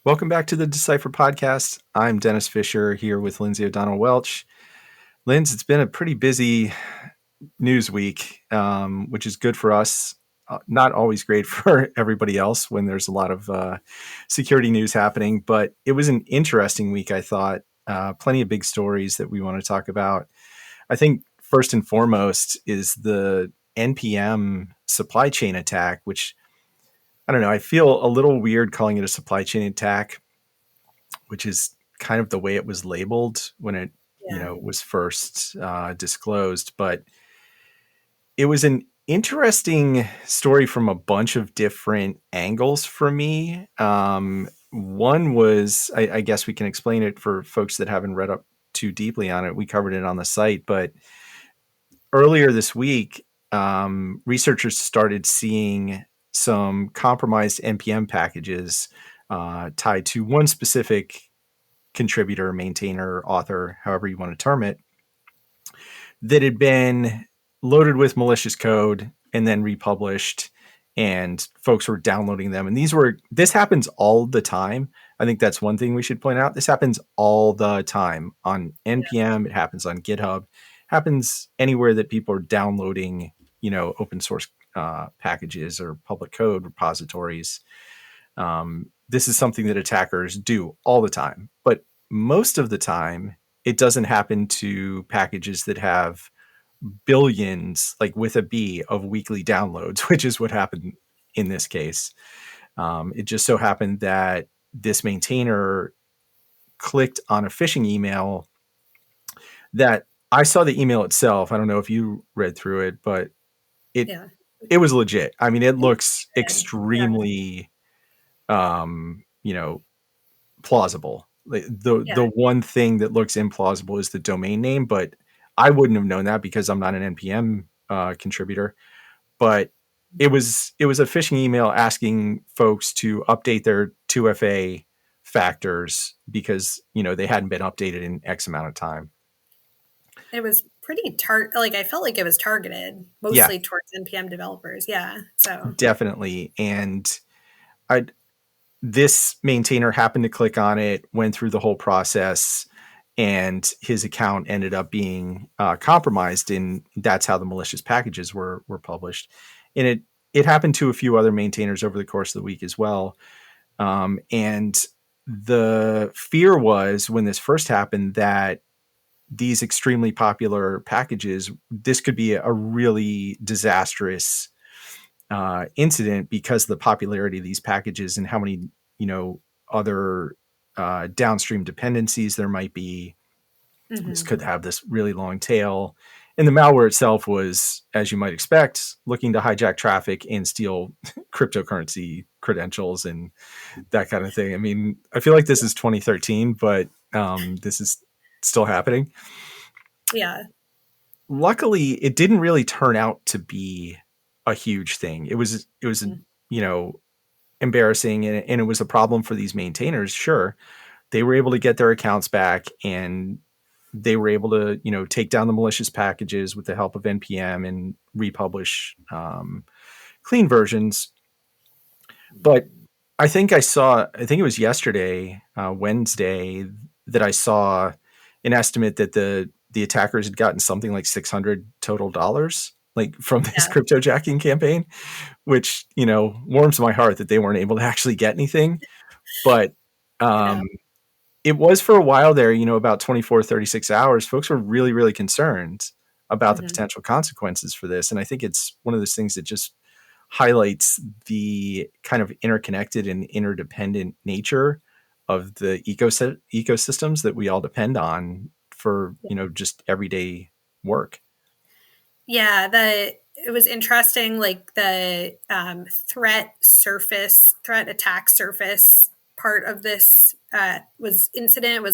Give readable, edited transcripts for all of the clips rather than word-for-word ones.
Welcome back to the Decipher podcast. I'm Dennis Fisher here with Lindsey O'Donnell Welch. Linz, it's been a pretty busy news week, which is good for us. Not always great for everybody else when there's a lot of security news happening, but it was an interesting week, I thought. Plenty of big stories that we want to talk about. I think first and foremost is the NPM supply chain attack, which I don't know. I feel a little weird calling it a supply chain attack, which is kind of the way it was labeled when it, Yeah. was first disclosed. But it was an interesting story from a bunch of different angles for me. One was, I guess we can explain it for folks that haven't read up too deeply on it. We covered it on the site, but earlier this week, researchers started seeing some compromised NPM packages tied to one specific contributor, maintainer, author, however you want to term it, that had been loaded with malicious code and then republished, and folks were downloading them. And this happens all the time. I think that's one thing we should point out. This happens all the time on NPM. It happens on GitHub. Happens anywhere that people are downloading, open source packages or public code repositories. This is something that attackers do all the time, but most of the time it doesn't happen to packages that have billions, like with a B, of weekly downloads, which is what happened in this case. It just so happened that this maintainer clicked on a phishing email that I saw the email itself. I don't know if you read through it, but it Yeah. it was legit. I mean, it It was looks good. Yeah. extremely plausible. The Yeah. one thing that looks implausible is the domain name, but I wouldn't have known that because I'm not an NPM contributor. But it was a phishing email asking folks to update their 2FA factors because they hadn't been updated in X amount of time. It was pretty like I felt like it was targeted Yeah, mostly towards NPM developers. Yeah. So definitely. And I this maintainer happened to click on it, went through the whole process, and his account ended up being compromised. And that's how the malicious packages were published. And it happened to a few other maintainers over the course of the week as well. And the fear was when this first happened that these extremely popular packages, this could be a really disastrous incident because of the popularity of these packages and how many other downstream dependencies there might be. This mhm. could have this really long tail. And the malware itself was, as you might expect, looking to hijack traffic and steal cryptocurrency credentials and that kind of thing. I mean, I feel like this is 2013, but this is still happening. Yeah. Luckily, it didn't really turn out to be a huge thing. It was Mhm. you know embarrassing, and it was a problem for these maintainers. Sure, they were able to get their accounts back, and they were able to take down the malicious packages with the help of NPM and republish clean versions. But I think it was yesterday, Wednesday, that I saw an estimate that the attackers had gotten something like $600 total dollars, like from this Yeah. cryptojacking campaign, which warms my heart that they weren't able to actually get anything. But I know. um, it was for a while there, about 24, 36 hours, folks were really, really concerned about the Mhm. potential consequences for this. And I think it's one of those things that just highlights the kind of interconnected and interdependent nature of the ecosystems that we all depend on for, just everyday work. Yeah, it was interesting, like the threat attack surface part of this was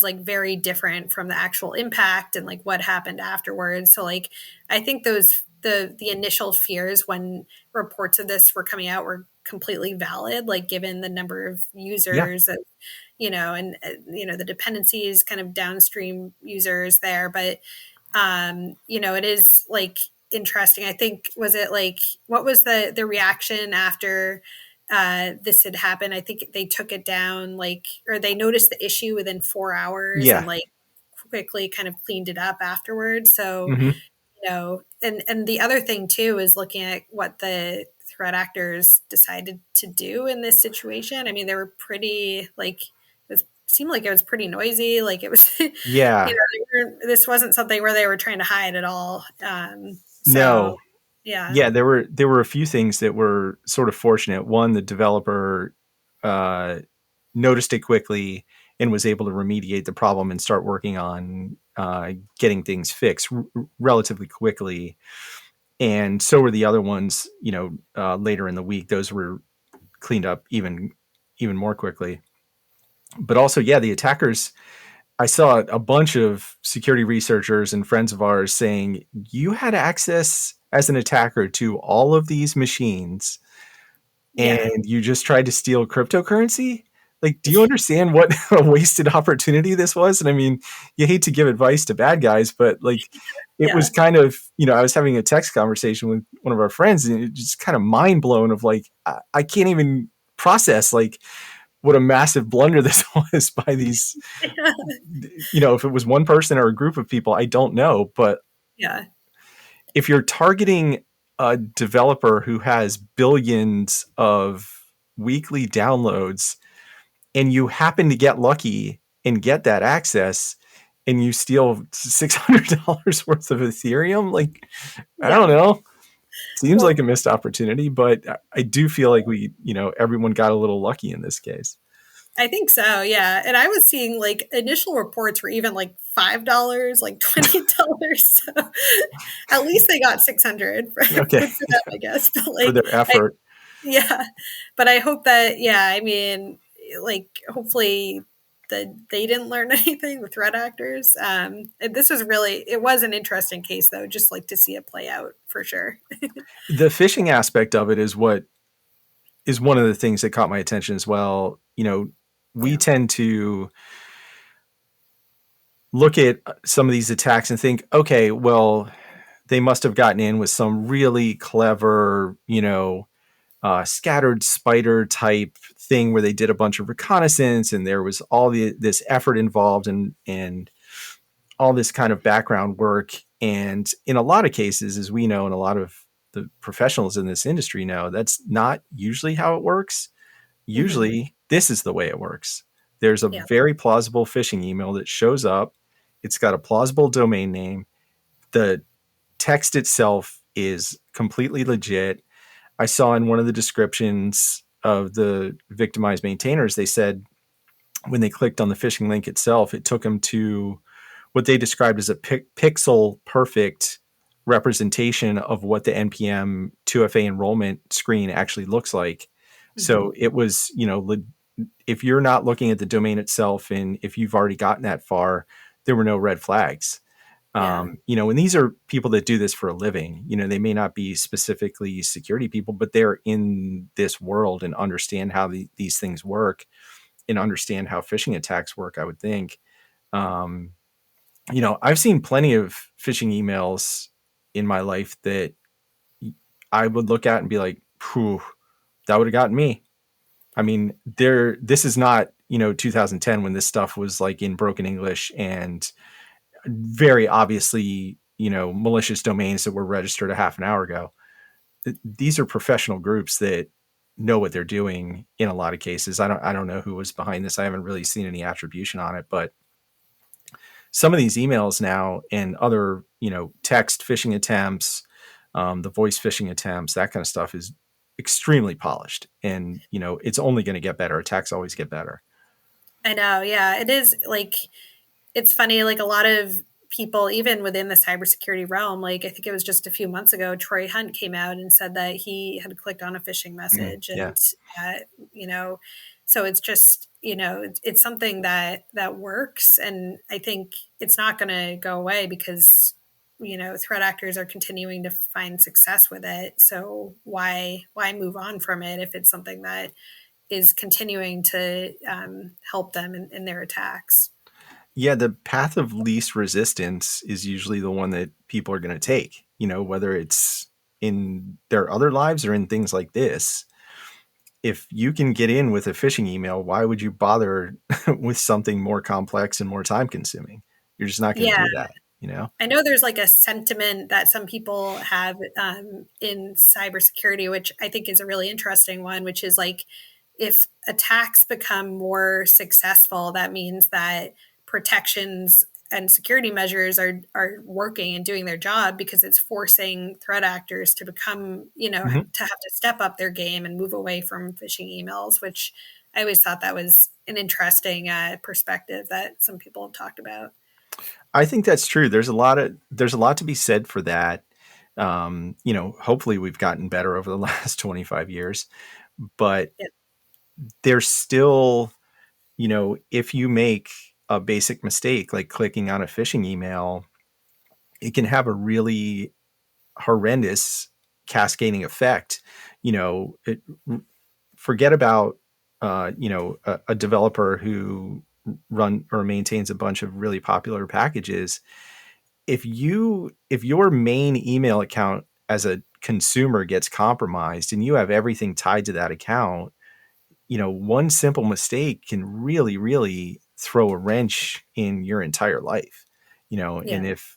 like very different from the actual impact and like what happened afterwards. So like I think the initial fears when reports of this were coming out were completely valid, like given the number of Yeah. users that and the dependencies, kind of downstream users there, but it is like interesting. I think was it like what was the reaction after this had happened. I think they took it down like, or they noticed the issue within 4 hours and Yeah. like quickly kind of cleaned it up afterwards. So, Hmm. and the other thing too is looking at what the threat actors decided to do in this situation. I mean, they were pretty like it seemed like it was pretty noisy. Like it was, Yeah. this wasn't something where they were trying to hide at all. So No. yeah, Yeah, there were a few things that were sort of fortunate. One, the developer uh, noticed it quickly and was able to remediate the problem and start working on getting things fixed relatively quickly. And so were the other ones. Later in the week, those were cleaned up even more quickly. But also, yeah, the attackers. I saw a bunch of security researchers and friends of ours saying you had access as an attacker to all of these machines yeah, and you just tried to steal cryptocurrency. Like, do you understand what a wasted opportunity this was? And I mean, you hate to give advice to bad guys, but like, it was yeah, kind of, I was having a text conversation with one of our friends and it just kind of mind blown of like, I can't even process like what a massive blunder this was by these, if it was one person or a group of people, I don't know. But yeah, if you're targeting a developer who has billions of weekly downloads and you happen to get lucky and get that access and you steal $600 worth of Ethereum, like, I don't yeah. know. Seems like Well, a missed opportunity, but I do feel like everyone got a little lucky in this case. I think so, yeah. And I was seeing like initial reports were even like $5, like $20. So at least they got 600 Okay. good for them, I guess. But For like, their effort. yeah. But I hope that, yeah, I mean, like, hopefully that they didn't learn anything, the threat actors. This was really, it was an interesting case though, just like to see it play out for sure. The phishing aspect of it is one of the things that caught my attention as well. We Yeah. tend to look at some of these attacks and think, okay, well, they must have gotten in with some really clever, scattered spider type thing where they did a bunch of reconnaissance and there was all this effort involved and all this kind of background work. And in a lot of cases, as we know, and a lot of the professionals in this industry know, that's not usually how it works. Hmm. Usually, this is the way it works. There's a Yeah. very plausible phishing email that shows up. It's got a plausible domain name. The text itself is completely legit. I saw in one of the descriptions of the victimized maintainers, they said when they clicked on the phishing link itself, it took them to what they described as a pixel perfect representation of what the NPM 2FA enrollment screen actually looks like. Hmm. So it was, if you're not looking at the domain itself and if you've already gotten that far, there were no red flags. Yeah. And these are people that do this for a living. They may not be specifically security people, but they're in this world and understand how these things work and understand how phishing attacks work, I would think. Um, I've seen plenty of phishing emails in my life that I would look at and be like, "Whew, that would have gotten me." I mean, this is not 2010 when this stuff was like in broken English and very obviously malicious domains that were registered a half an hour ago. These are professional groups that know what they're doing in a lot of cases. I don't know who was behind this. I haven't really seen any attribution on it, but some of these emails now and other, text phishing attempts, the voice phishing attempts, that kind of stuff is extremely polished. And, it's only going to get better. Attacks always get better. I know. Yeah. It is like, it's funny, like a lot of people, even within the cybersecurity realm, like I think it was just a few months ago, Troy Hunt came out and said that he had clicked on a phishing message, Yeah. and uh, you know, so it's just it's something that works, and I think it's not going to go away because threat actors are continuing to find success with it. So why move on from it if it's something that is continuing to help them in their attacks? Yeah. The path of least resistance is usually the one that people are going to take, whether it's in their other lives or in things like this. if you can get in with a phishing email, why would you bother with something more complex and more time consuming? You're just not going to Yeah. do that, you know? I know there's like a sentiment that some people have in cybersecurity, which I think is a really interesting one, which is like if attacks become more successful, that means that protections and security measures are working and doing their job because it's forcing threat actors to become, Mhm. to have to step up their game and move away from phishing emails, which I always thought that was an interesting perspective that some people have talked about. I think that's true. There's a lot to be said for that. Hopefully we've gotten better over the last 25 years, but Yeah. there's still, if you make a basic mistake like clicking on a phishing email, it can have a really horrendous cascading effect. You know, it, Forget about a developer who run or maintains a bunch of really popular packages. If your main email account as a consumer gets compromised and you have everything tied to that account, one simple mistake can really, really throw a wrench in your entire life. Yeah. And if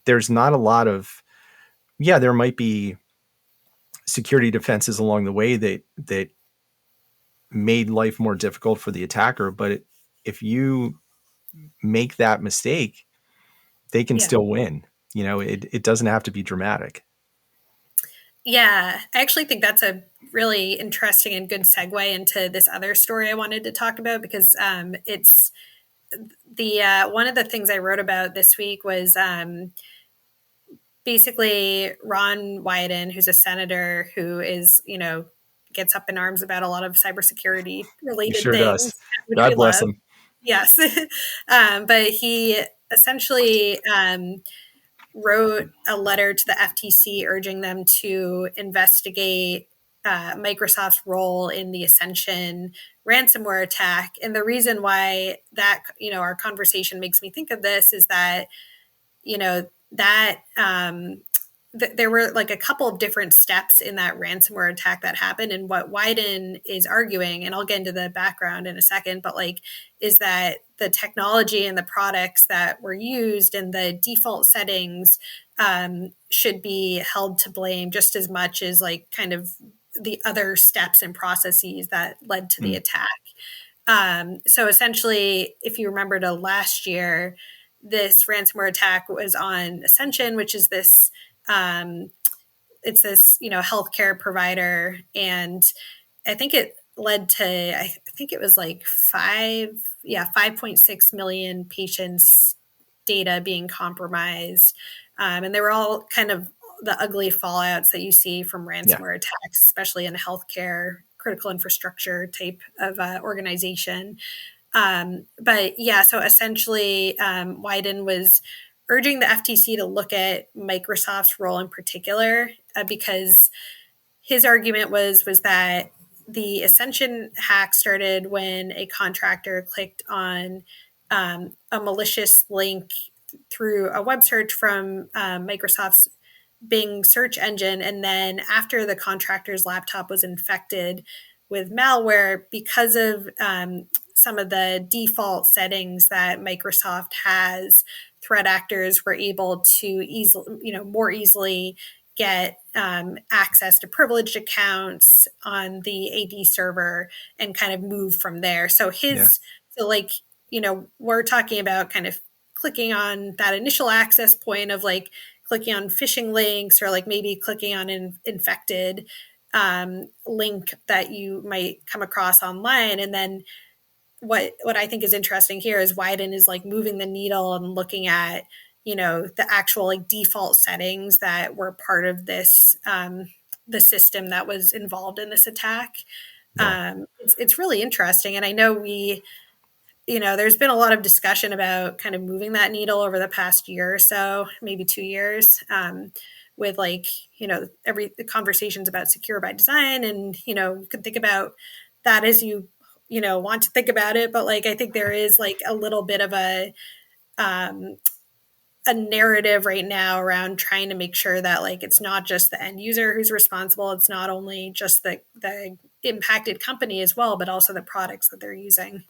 there's not a lot of, yeah, there might be security defenses along the way that made life more difficult for the attacker, but if you make that mistake, they can Yeah. still win. It doesn't have to be dramatic. Yeah, I actually think that's a really interesting and good segue into this other story I wanted to talk about because it's the one of the things I wrote about this week was basically Ron Wyden, who's a senator who is, gets up in arms about a lot of cybersecurity He related sure does. things, which we God bless love. him. Yes. But he essentially wrote a letter to the FTC urging them to investigate Microsoft's role in the Ascension ransomware attack. And the reason why that, our conversation makes me think of this is that, that there were like a couple of different steps in that ransomware attack that happened. And what Wyden is arguing, and I'll get into the background in a second, but like, is that the technology and the products that were used and the default settings should be held to blame just as much as like kind of the other steps and processes that led to the Mm, attack. So essentially, if you remember to last year, this ransomware attack was on Ascension, which is this it's this healthcare provider, and I think it led to I think it was like 5.6 million patients' data being compromised, and they were all kind of the ugly fallouts that you see from yeah. ransomware attacks, especially in a healthcare critical infrastructure type of organization. But yeah, so essentially, Wyden was urging the FTC to look at Microsoft's role in particular, because his argument was that the Ascension hack started when a contractor clicked on a malicious link through a web search from Microsoft's Bing search engine. And then after the contractor's laptop was infected with malware, because of some of the default settings that Microsoft has, threat actors were able to easily, more easily get access to privileged accounts on the AD server and kind of move from there. Yeah. So like, we're talking about kind of clicking on that initial access point of like clicking on phishing links or like maybe clicking on an infected link that you might come across online. And then what I think is interesting here is Wyden is like moving the needle and looking at the actual like default settings that were part of this the system that was involved in this attack. Yeah. It's really interesting, and I know there's been a lot of discussion about kind of moving that needle over the past year or so, maybe 2 years, with like, every the conversations about secure by design. And, you can think about that as you want to think about it. But like, I think there is like a little bit of um, a narrative right now around trying to make sure that like it's not just the end user who's responsible. It's not only just the impacted company as well, but also the products that they're using.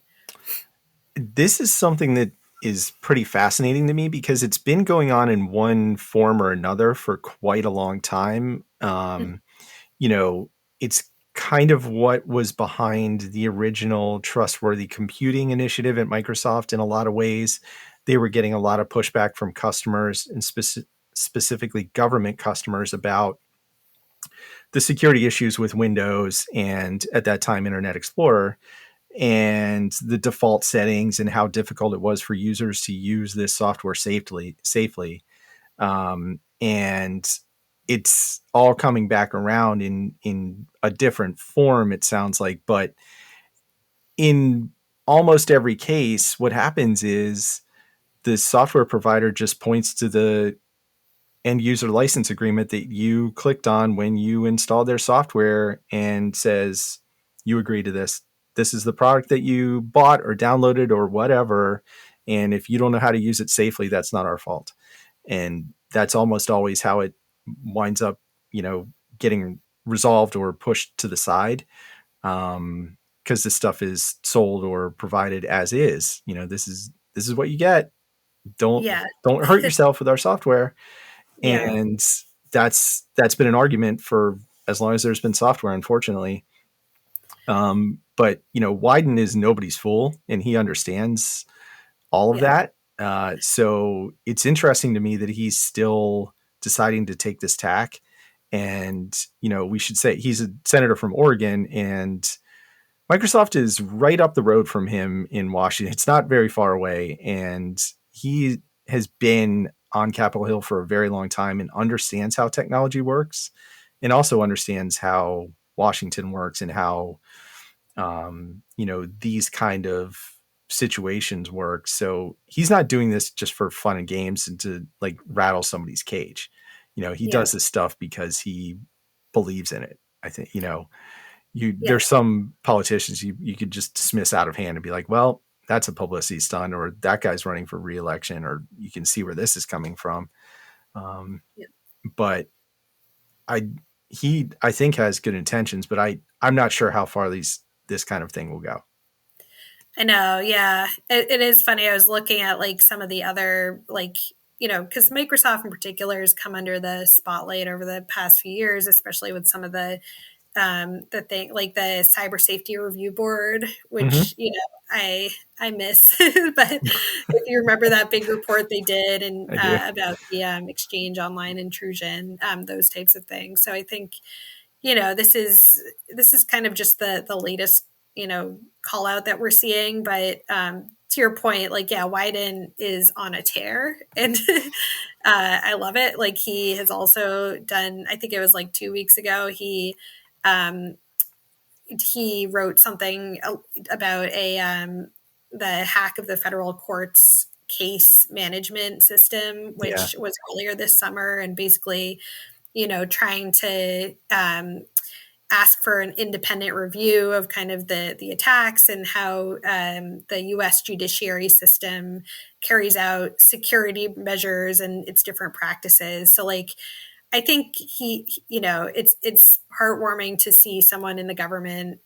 This is something that is pretty fascinating to me because it's been going on in one form or another for quite a long time. You know, it's kind of what was behind the original trustworthy computing initiative at Microsoft in a lot of ways. They were getting a lot of pushback from customers and specifically government customers about the security issues with Windows and at that time Internet Explorer and the default settings and how difficult it was for users to use this software safely. And it's all coming back around in a different form, it sounds like. But in almost every case, what happens is the software provider just points to the end user license agreement that you clicked on when you installed their software and says, you agree to this. This is the product that you bought or downloaded or whatever. And if you don't know how to use it safely, that's not our fault. And that's almost always how it winds up, you know, getting resolved or pushed to the side. Because this stuff is sold or provided as is. You know, this is what you get. Don't Yeah. don't hurt yourself with our software. Yeah. And that's been an argument for as long as there's been software, unfortunately. But you know, Wyden is nobody's fool, and he understands all of Yeah. that. So it's interesting to me that he's still deciding to take this tack. And you know, we should say he's a senator from Oregon, and Microsoft is right up the road from him in Washington. It's not very far away, and he has been on Capitol Hill for a very long time and understands how technology works, and also understands how Washington works and how you know, these kind of situations work. So he's not doing this just for fun and games and to like rattle somebody's cage. You know, he Yeah. does this stuff because he believes in it. I think, you know, Yeah. there's some politicians you could just dismiss out of hand and be like, well, that's a publicity stunt, or that guy's running for reelection, or you can see where this is coming from. Um, Yeah. but I I think has good intentions, but I'm not sure how far this kind of thing will go. I know, yeah. It is funny. I was looking at like some of the other like because Microsoft in particular has come under the spotlight over the past few years, especially with some of the thing like the cyber safety review board, Hmm. which I miss. But if you remember that big report they did and I do. about the exchange online intrusion, those types of things. So I think this is kind of just the latest call out that we're seeing, but to your point, like yeah, Wyden is on a tear, and I love it. Like he has also done, I think it was like 2 weeks ago, um, he wrote something about the hack of the federal courts case management system, Yeah. which was earlier this summer, and basically trying to ask for an independent review of kind of the attacks and how the U.S. judiciary system carries out security measures and its different practices. So, like, I think it's heartwarming to see someone in the government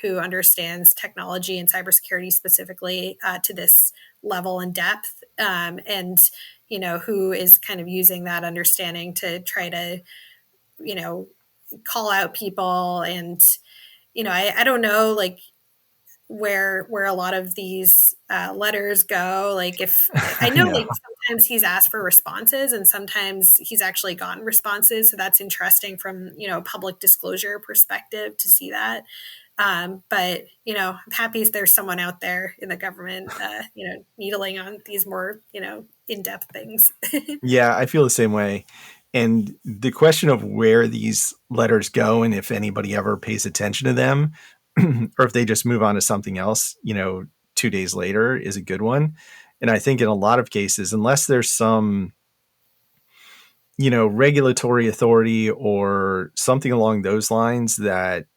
who understands technology and cybersecurity specifically to this level and depth, and who is kind of using that understanding to try to you know call out people. And I don't know like where a lot of these letters go. Like if I I know know. like sometimes he's asked for responses and sometimes he's actually gotten responses, so that's interesting from public disclosure perspective to see that. But I'm happy there's someone out there in the government needling on these more in-depth things. Yeah, I feel the same way. And the question of where these letters go and if anybody ever pays attention to them or if they just move on to something else, you know, 2 days later is a good one. And I think in a lot of cases, unless there's some, you know, regulatory authority or something along those lines that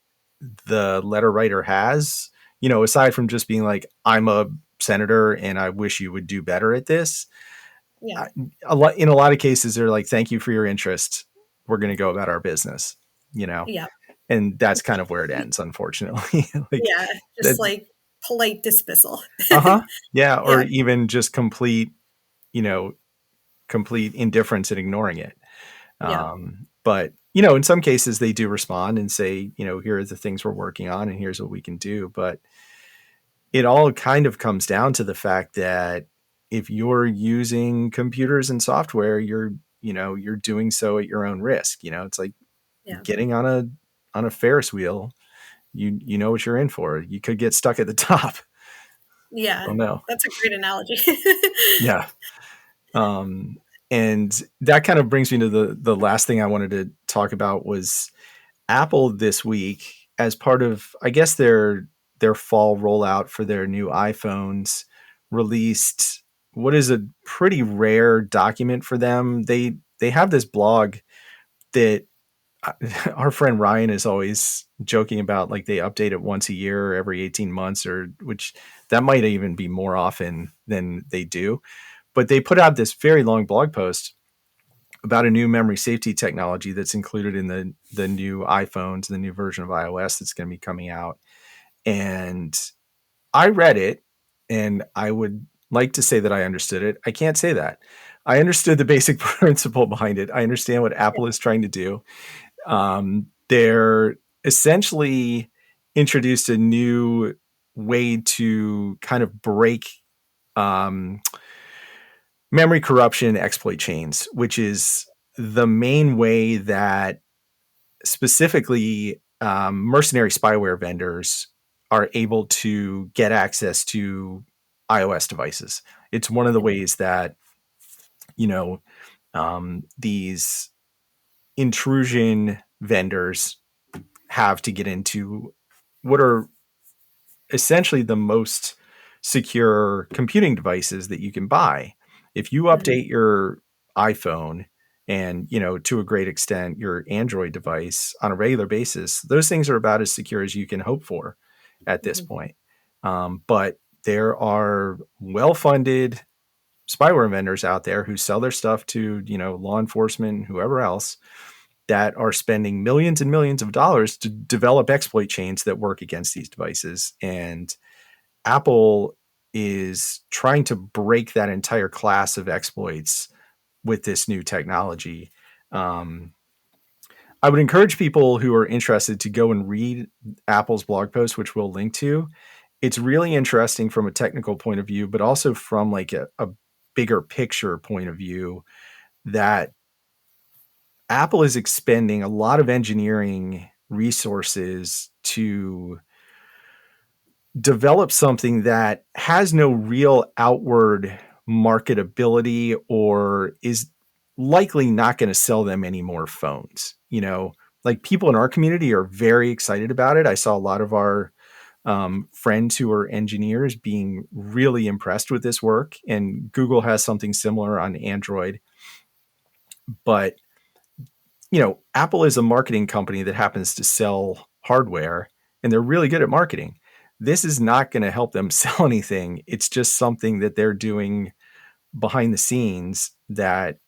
the letter writer has, you know, aside from just being like, I'm a senator and I wish you would do better at this. Yeah. I, in a lot of cases, they're like, thank you for your interest. We're going to go about our business, you know? Yeah. and that's kind of where it ends, unfortunately. Like Yeah, just that. like polite dismissal. Uh-huh. Yeah, or Yeah, even just you know, complete indifference and ignoring it. yeah, But in some cases they do respond and say, here are the things we're working on and here's what we can do. But it all kind of comes down to the fact that if you're using computers and software, you're doing so at your own risk. It's like yeah, getting on a Ferris wheel. You know what you're in for. You could get stuck at the top. yeah. Oh no. That's a great analogy. Yeah. Um, and that kind of brings me to the last thing I wanted to talk about was Apple this week, as part of, I guess, their fall rollout for their new iPhones, released what is a pretty rare document for them. They have this blog that our friend Ryan is always joking about, like they update it once a year or every 18 months, or which that might even be more often than they do. But they put out this very long blog post about a new memory safety technology that's included in the new iPhones, the new version of iOS that's going to be coming out. And I read it, and I would like to say that I understood it. I can't say that. I understood the basic principle behind it. I understand what Apple is trying to do. They're essentially introduced a new way to kind of break um, memory corruption exploit chains, which is the main way that specifically mercenary spyware vendors are able to get access to iOS devices. It's one of the ways that, you know, these intrusion vendors have to get into what are essentially the most secure computing devices that you can buy. If you Mhm, update your iPhone and, to a great extent, your Android device on a regular basis, those things are about as secure as you can hope for at this mhm, point. But there are well-funded spyware vendors out there who sell their stuff to, law enforcement, whoever else, that are spending millions and millions of dollars to develop exploit chains that work against these devices. And Apple is trying to break that entire class of exploits with this new technology. Um, I would encourage people who are interested to go and read Apple's blog post, which we'll link to. It's really interesting from a technical point of view, but also from like a bigger picture point of view, that Apple is expending a lot of engineering resources to develop something that has no real outward marketability or is likely not going to sell them any more phones. Like people in our community are very excited about it. I saw a lot of our friends who are engineers being really impressed with this work, and Google has something similar on Android. But Apple is a marketing company that happens to sell hardware, and they're really good at marketing. This is not going to help them sell anything. It's just something that they're doing behind the scenes that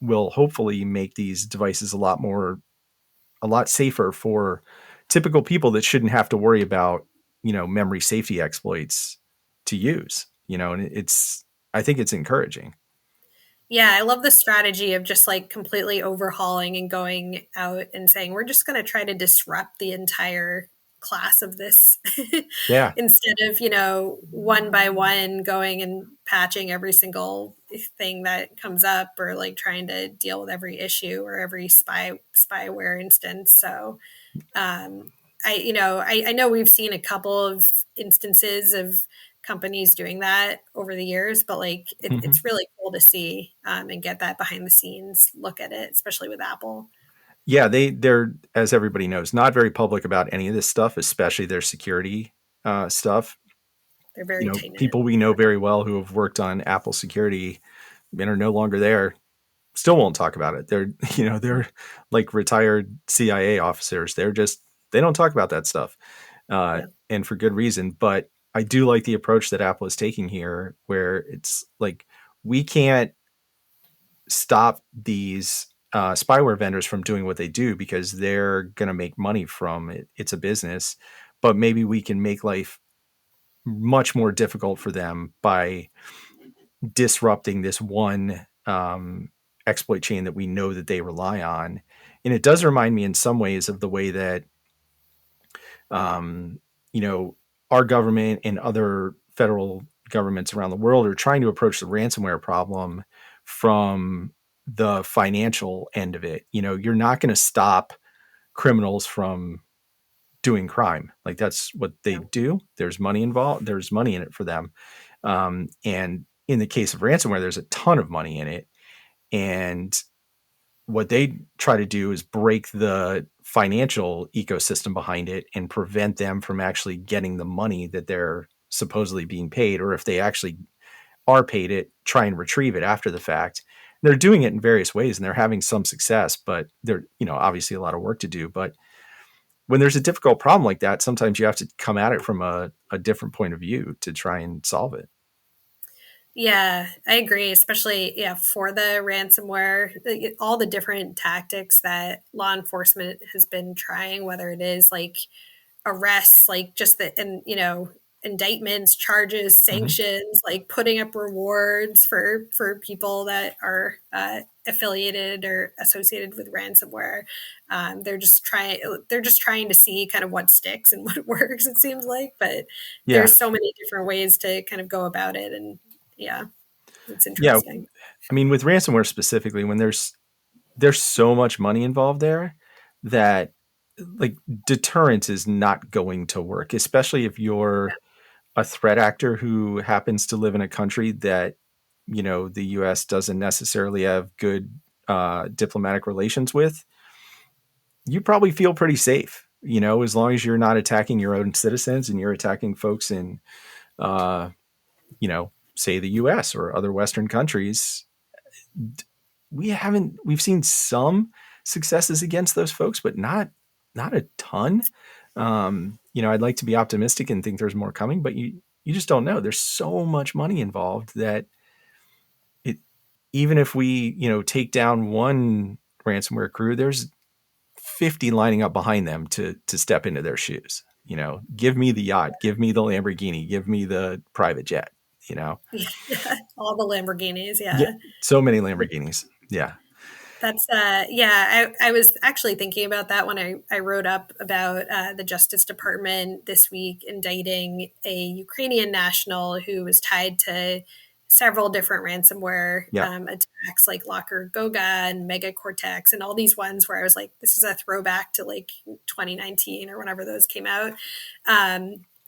will hopefully make these devices a lot safer for typical people that shouldn't have to worry about, memory safety exploits to use, and I think it's encouraging. yeah, I love the strategy of just like completely overhauling and going out and saying, we're just going to try to disrupt the entire class of this Yeah. instead of, one by one going and patching every single thing that comes up or like trying to deal with every issue or every spyware instance. So um, I know we've seen a couple of instances of companies doing that over the years, but like Mhm. it's really cool to see and get that behind the scenes look at it, especially with Apple. Yeah, they're, as everybody knows, not very public about any of this stuff, especially their security stuff. They're very tight knit. People we know very well who have worked on Apple security and are no longer there still won't talk about it. They're they're like retired CIA officers. They don't talk about that stuff, Yeah. and for good reason. But I do like the approach that Apple is taking here, where it's like we can't stop these spyware vendors from doing what they do because they're going to make money from it. It's a business, but maybe we can make life much more difficult for them by disrupting this one exploit chain that we know that they rely on. And it does remind me in some ways of the way that, um, you know, our government and other federal governments around the world are trying to approach the ransomware problem from the financial end of it. You know, you're not going to stop criminals from doing crime. Like that's what they do. There's money involved. There's money in it for them. And in the case of ransomware, there's a ton of money in it. And what they try to do is break the financial ecosystem behind it and prevent them from actually getting the money that they're supposedly being paid, or if they actually are paid it, try and retrieve it after the fact. They're doing it in various ways and they're having some success, but they're, obviously a lot of work to do. But when there's a difficult problem like that, sometimes you have to come at it from a different point of view to try and solve it. Yeah, I agree, especially for the ransomware, all the different tactics that law enforcement has been trying, whether it is like arrests, like just the and indictments, charges, Mm-hmm. sanctions, like putting up rewards for people that are affiliated or associated with ransomware. They're just trying to see kind of what sticks and what works. It seems like, but Yeah. there's so many different ways to kind of go about it, and yeah, it's Yeah. interesting. I mean, with ransomware specifically, when there's so much money involved there that like deterrence is not going to work, especially if you're a threat actor who happens to live in a country that, the US doesn't necessarily have good diplomatic relations with. You probably feel pretty safe, as long as you're not attacking your own citizens and you're attacking folks in, uh, say the US or other Western countries. We've seen some successes against those folks, but not a ton. I'd like to be optimistic and think there's more coming, but you just don't know. There's so much money involved that it, even if we, take down one ransomware crew, there's 50 lining up behind them to step into their shoes. Give me the yacht, give me the Lamborghini, give me the private jet, Yeah, all the Lamborghinis. yeah, Yeah. so many Lamborghinis. Yeah. That's yeah, I was actually thinking about that when I wrote up about the Justice Department this week indicting a Ukrainian national who was tied to several different ransomware Yeah. attacks like Locker Goga and Mega Cortex and all these ones where I was like, this is a throwback to like 2019 or whenever those came out.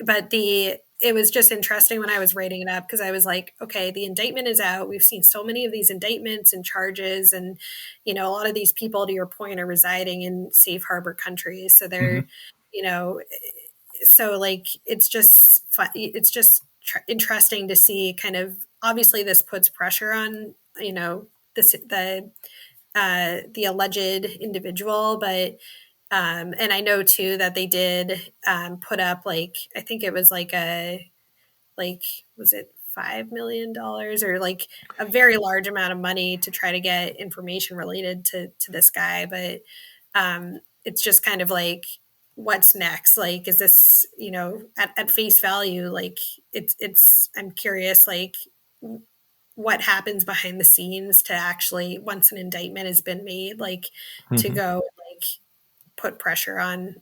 But it was just interesting when I was writing it up because I was like, okay, the indictment is out. We've seen so many of these indictments and charges, and a lot of these people, to your point, are residing in safe harbor countries. So Mm-hmm. they're, you know, so like it's just fun. It's just interesting to see kind of obviously this puts pressure on this the alleged individual, but and I know too that they did put up like I think it was like was it $5 million or like a very large amount of money to try to get information related to this guy, but it's just kind of like what's next? Like, is this at face value? Like, it's I'm curious like what happens behind the scenes to actually once an indictment has been made, like to Mm-hmm. go like put pressure on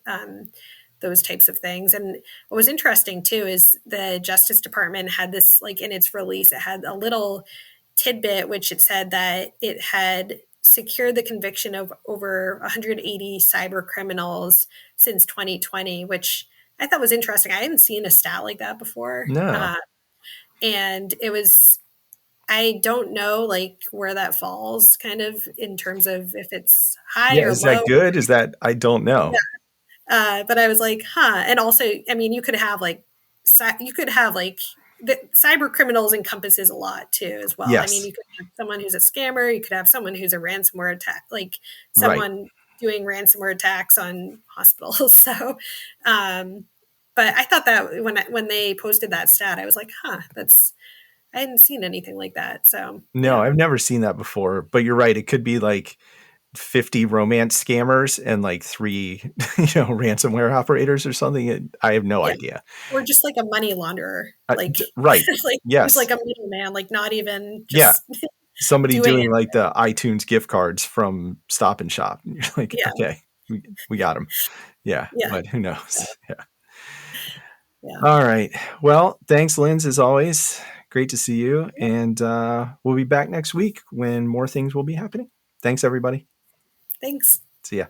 those types of things. And what was interesting too is the Justice Department had this like in its release, it had a little tidbit which it said that it had secured the conviction of over 180 cyber criminals since 2020, which I thought was interesting. I hadn't seen a stat like that before. No. And it was I don't know like where that falls kind of in terms of if it's high Yeah. or Is low. that good? Is that, I don't Yeah. know. But I was like, huh. And also, I mean, you could have like the cyber criminals encompasses a lot too, as well. I mean, Yes. you could have someone who's a scammer, you could have someone who's a ransomware attack, like Right. someone doing ransomware attacks on hospitals. So, um, but I thought that when they posted that stat, I was like, huh, I hadn't seen anything like that. So No, yeah, I've never seen that before, but you're right. It could be like 50 romance scammers and like 3, ransomware operators or something. I have no Yeah. idea. Or just like a money launderer, like Right. like who's Yes. like a middleman, like not even Yeah. just Somebody doing doing it. like the iTunes gift cards from Stop and Shop. And you're like, Yeah. okay, we got them. Yeah. Yeah. But who Yeah. knows? Yeah. Yeah. All right. Well, thanks, Linz, as always. Great to see you. Yeah. And we'll be back next week when more things will be happening. Thanks, everybody. Thanks. See ya.